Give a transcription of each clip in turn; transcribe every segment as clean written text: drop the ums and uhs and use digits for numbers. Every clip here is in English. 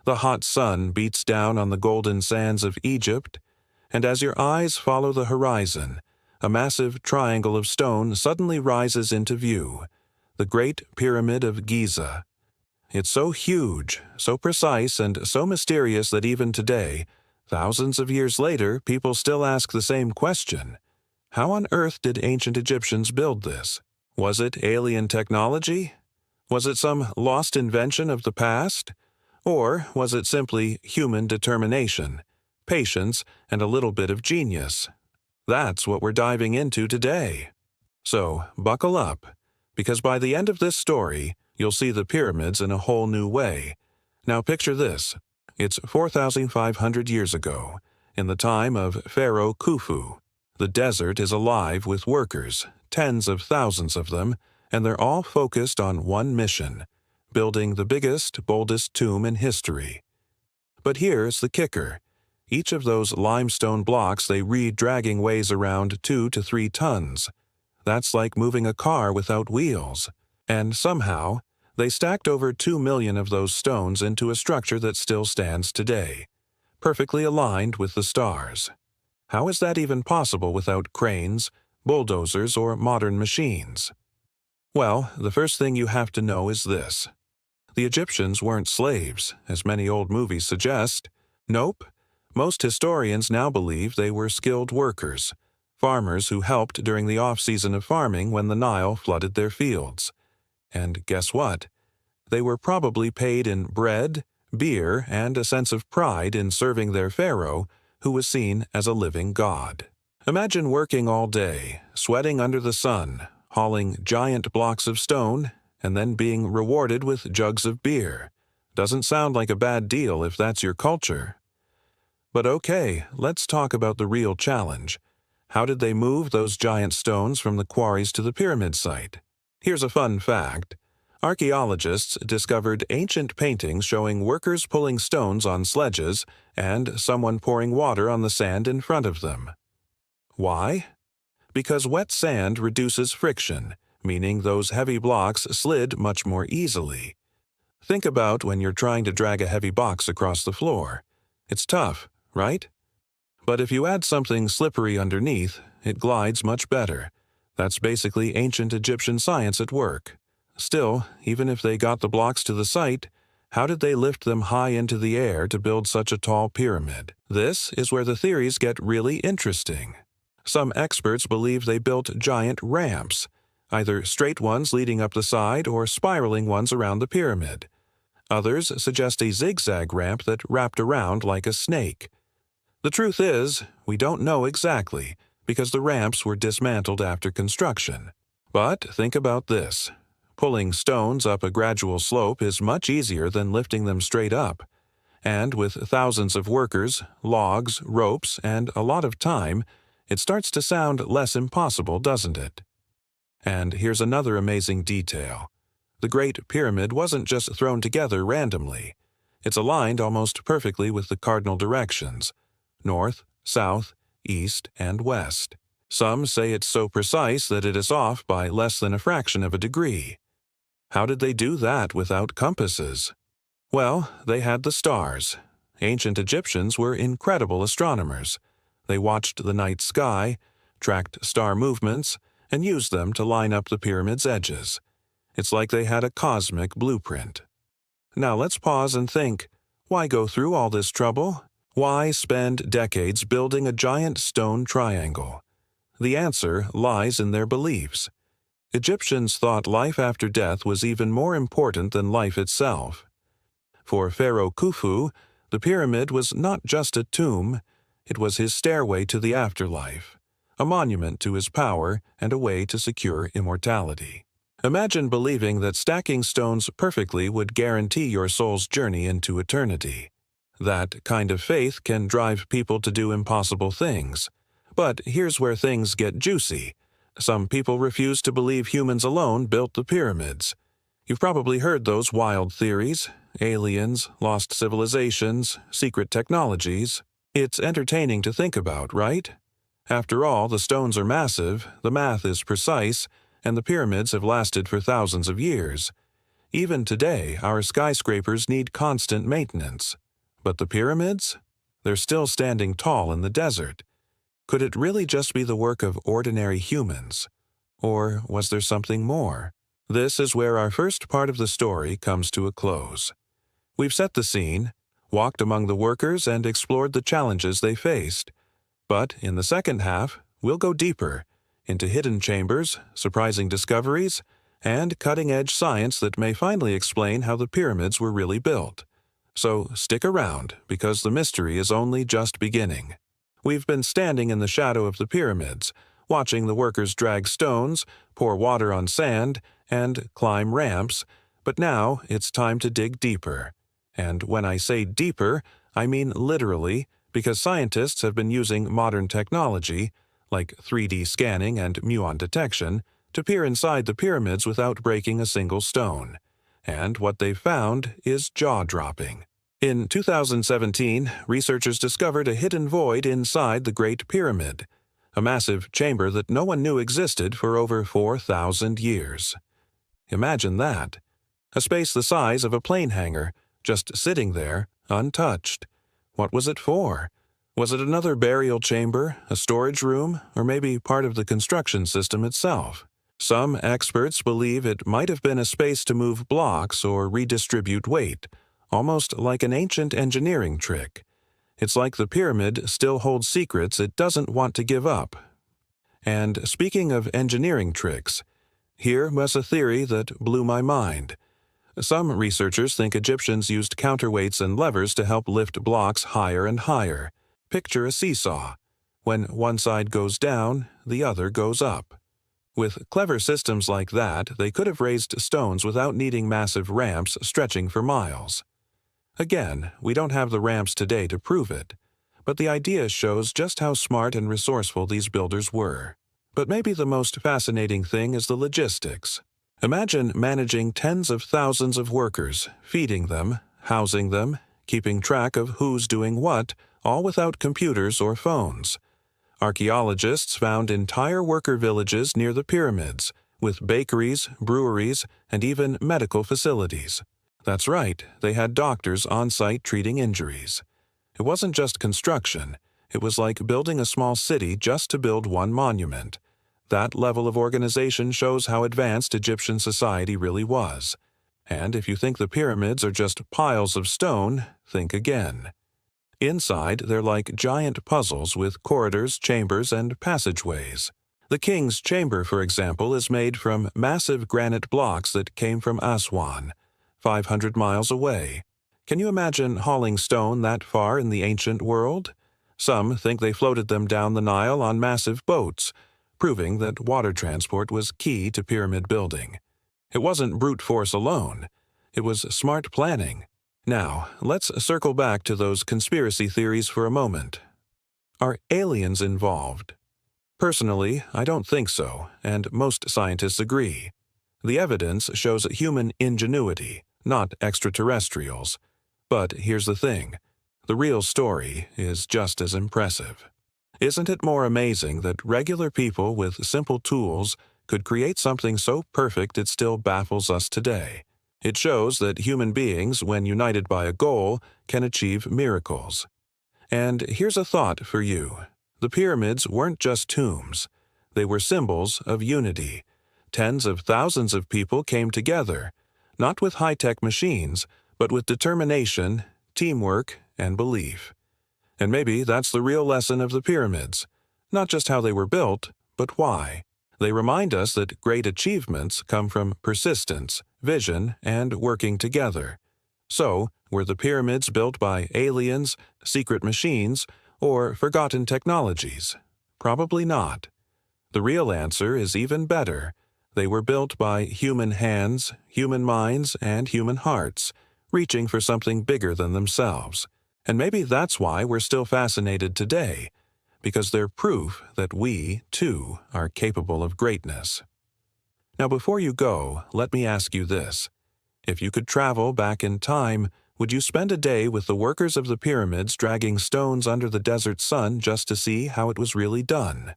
The hot sun beats down on the golden sands of Egypt, and as your eyes follow the horizon, a massive triangle of stone suddenly rises into view, the Great Pyramid of Giza. It's so huge, so precise, and so mysterious that even today, thousands of years later, people still ask the same question. How on earth did ancient Egyptians build this? Was it alien technology? Was it some lost invention of the past? Or was it simply human determination, patience, and a little bit of genius? That's what we're diving into today. So, buckle up, because by the end of this story, you'll see the pyramids in a whole new way. Now picture this. It's 4,500 years ago, in the time of Pharaoh Khufu. The desert is alive with workers, tens of thousands of them, and they're all focused on one mission: building the biggest, boldest tomb in history. But here's the kicker. Each of those limestone blocks they dragging weighs around 2 to 3 tons. That's like moving a car without wheels. And somehow, they stacked over 2 million of those stones into a structure that still stands today, perfectly aligned with the stars. How is that even possible without cranes, bulldozers, or modern machines? Well, the first thing you have to know is this. The Egyptians weren't slaves, as many old movies suggest. Nope. Most historians now believe they were skilled workers, farmers who helped during the off-season of farming when the Nile flooded their fields. And guess what? They were probably paid in bread, beer, and a sense of pride in serving their pharaoh, who was seen as a living god. Imagine working all day, sweating under the sun, hauling giant blocks of stone, and then being rewarded with jugs of beer. Doesn't sound like a bad deal if that's your culture. But okay, let's talk about the real challenge. How did they move those giant stones from the quarries to the pyramid site? Here's a fun fact. Archaeologists discovered ancient paintings showing workers pulling stones on sledges and someone pouring water on the sand in front of them. Why? Because wet sand reduces friction, meaning those heavy blocks slid much more easily. Think about when you're trying to drag a heavy box across the floor. It's tough, right? But if you add something slippery underneath, it glides much better. That's basically ancient Egyptian science at work. Still, even if they got the blocks to the site, how did they lift them high into the air to build such a tall pyramid? This is where the theories get really interesting. Some experts believe they built giant ramps, either straight ones leading up the side or spiraling ones around the pyramid. Others suggest a zigzag ramp that wrapped around like a snake. The truth is, we don't know exactly, because the ramps were dismantled after construction. But think about this. Pulling stones up a gradual slope is much easier than lifting them straight up. And with thousands of workers, logs, ropes, and a lot of time, it starts to sound less impossible, doesn't it? And here's another amazing detail. The Great Pyramid wasn't just thrown together randomly. It's aligned almost perfectly with the cardinal directions: north, south, east, and west. Some say it's so precise that it is off by less than a fraction of a degree. How did they do that without compasses? Well, they had the stars. Ancient Egyptians were incredible astronomers. They watched the night sky, tracked star movements, and used them to line up the pyramid's edges. It's like they had a cosmic blueprint. Now let's pause and think, why go through all this trouble? Why spend decades building a giant stone triangle? The answer lies in their beliefs. Egyptians thought life after death was even more important than life itself. For Pharaoh Khufu, the pyramid was not just a tomb, it was his stairway to the afterlife, a monument to his power and a way to secure immortality. Imagine believing that stacking stones perfectly would guarantee your soul's journey into eternity. That kind of faith can drive people to do impossible things. But here's where things get juicy. Some people refuse to believe humans alone built the pyramids. You've probably heard those wild theories: aliens, lost civilizations, secret technologies. It's entertaining to think about, right? After all, the stones are massive, the math is precise, and the pyramids have lasted for thousands of years. Even today, our skyscrapers need constant maintenance. But the pyramids? They're still standing tall in the desert. Could it really just be the work of ordinary humans? Or was there something more? This is where our first part of the story comes to a close. We've set the scene, walked among the workers, and explored the challenges they faced. But in the second half, we'll go deeper into hidden chambers, surprising discoveries, and cutting-edge science that may finally explain how the pyramids were really built. So stick around, because the mystery is only just beginning. We've been standing in the shadow of the pyramids, watching the workers drag stones, pour water on sand, and climb ramps, but now it's time to dig deeper. And when I say deeper, I mean literally, because scientists have been using modern technology, like 3D scanning and muon detection, to peer inside the pyramids without breaking a single stone. And what they've found is jaw-dropping. In 2017, researchers discovered a hidden void inside the Great Pyramid, a massive chamber that no one knew existed for over 4,000 years. Imagine that. A space the size of a plane hangar, just sitting there, untouched. What was it for? Was it another burial chamber, a storage room, or maybe part of the construction system itself? Some experts believe it might have been a space to move blocks or redistribute weight, almost like an ancient engineering trick. It's like the pyramid still holds secrets it doesn't want to give up. And speaking of engineering tricks, here was a theory that blew my mind. Some researchers think Egyptians used counterweights and levers to help lift blocks higher and higher. Picture a seesaw. When one side goes down, the other goes up. With clever systems like that, they could have raised stones without needing massive ramps stretching for miles. Again, we don't have the ramps today to prove it, but the idea shows just how smart and resourceful these builders were. But maybe the most fascinating thing is the logistics. Imagine managing tens of thousands of workers, feeding them, housing them, keeping track of who's doing what, all without computers or phones. Archaeologists found entire worker villages near the pyramids, with bakeries, breweries, and even medical facilities. That's right, they had doctors on site treating injuries. It wasn't just construction, it was like building a small city just to build one monument. That level of organization shows how advanced Egyptian society really was. And if you think the pyramids are just piles of stone, think again. Inside, they're like giant puzzles with corridors, chambers, and passageways. The king's chamber, for example, is made from massive granite blocks that came from Aswan, 500 miles away. Can you imagine hauling stone that far in the ancient world? Some think they floated them down the Nile on massive boats, proving that water transport was key to pyramid building. It wasn't brute force alone. It was smart planning. Now, let's circle back to those conspiracy theories for a moment. Are aliens involved? Personally, I don't think so, and most scientists agree. The evidence shows human ingenuity, not extraterrestrials. But here's the thing. The real story is just as impressive. Isn't it more amazing that regular people with simple tools could create something so perfect it still baffles us today? It shows that human beings, when united by a goal, can achieve miracles. And here's a thought for you. The pyramids weren't just tombs. They were symbols of unity. Tens of thousands of people came together, not with high-tech machines, but with determination, teamwork, and belief. And maybe that's the real lesson of the pyramids. Not just how they were built, but why. They remind us that great achievements come from persistence, vision, and working together. So, were the pyramids built by aliens, secret machines, or forgotten technologies? Probably not. The real answer is even better. They were built by human hands, human minds, and human hearts, reaching for something bigger than themselves. And maybe that's why we're still fascinated today, because they're proof that we, too, are capable of greatness. Now, before you go, let me ask you this. If you could travel back in time, would you spend a day with the workers of the pyramids dragging stones under the desert sun just to see how it was really done?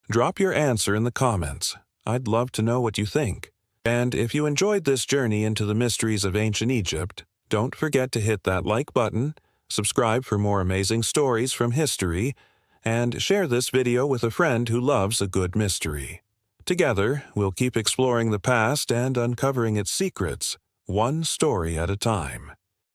Drop your answer in the comments. I'd love to know what you think. And if you enjoyed this journey into the mysteries of ancient Egypt, don't forget to hit that like button, subscribe for more amazing stories from history, and share this video with a friend who loves a good mystery. Together, we'll keep exploring the past and uncovering its secrets, one story at a time.